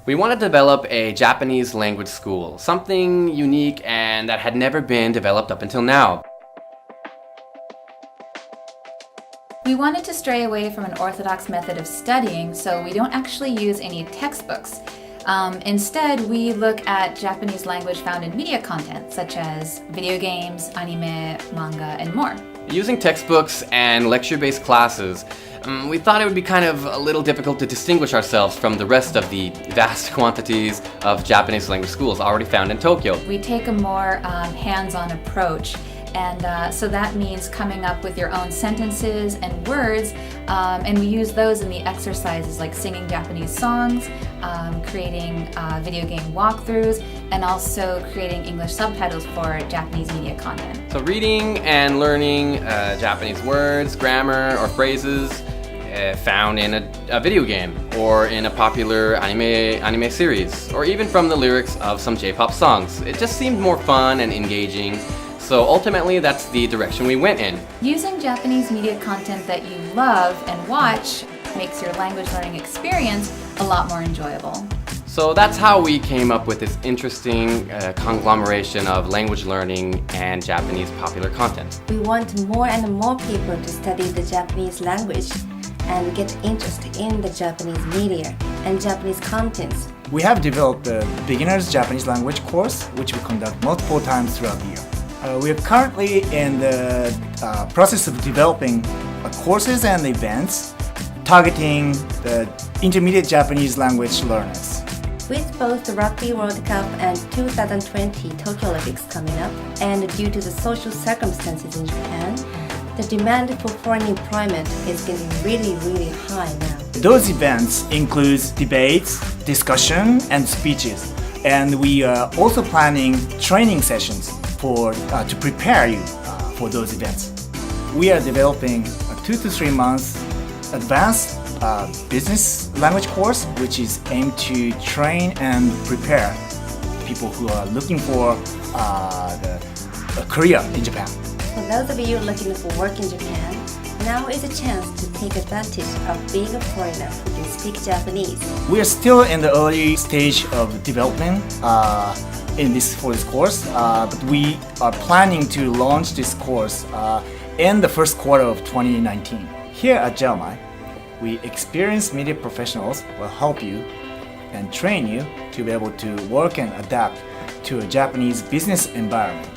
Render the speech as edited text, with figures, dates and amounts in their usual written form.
We want to develop a Japanese language school, something unique and that had never been developed up until now. We wanted to stray away from an orthodox method of studying, so we don't actually use any textbooks. Instead, we look at Japanese language found in media content, such as video games, anime, manga, and more. Using textbooks and lecture-based classes, we thought it would be kind of a little difficult to distinguish ourselves from the rest of the vast quantities of Japanese language schools already found in Tokyo. We take a more hands-on approach, and so that means coming up with your own sentences and words, and we use those in the exercises like singing Japanese songs, creating video game walkthroughs, and also creating English subtitles for Japanese media content. So reading and learning Japanese words, grammar, or phrases found in a video game or in a popular anime series, or even from the lyrics of some J-pop songs. It just seemed more fun and engaging. So ultimately, that's the direction we went in. Using Japanese media content that you love and watch makes your language learning experience a lot more enjoyable. So that's how we came up with this interesting conglomeration of language learning and Japanese popular content. We want more and more people to study the Japanese language and get interested in the Japanese media and Japanese contents. We have developed the beginner's Japanese language course, which we conduct multiple times throughout the year. We are currently in the process of developing courses and events targeting the intermediate Japanese language learners. With both the Rugby World Cup and 2020 Tokyo Olympics coming up, and due to the social circumstances in Japan, the demand for foreign employment is getting really high now. Those events include debates, discussion, and speeches. And we are also planning training sessions to prepare you for those events. We are developing a 2 to 3 months advanced business language course, which is aimed to train and prepare people who are looking for a career in Japan. For those of you looking for work in Japan, now is a chance to take advantage of being a foreigner who can speak Japanese. We are still in the early stage of development for this course, but we are planning to launch this course in the first quarter of 2019. Here at JLMI, we experienced media professionals will help you and train you to be able to work and adapt to a Japanese business environment.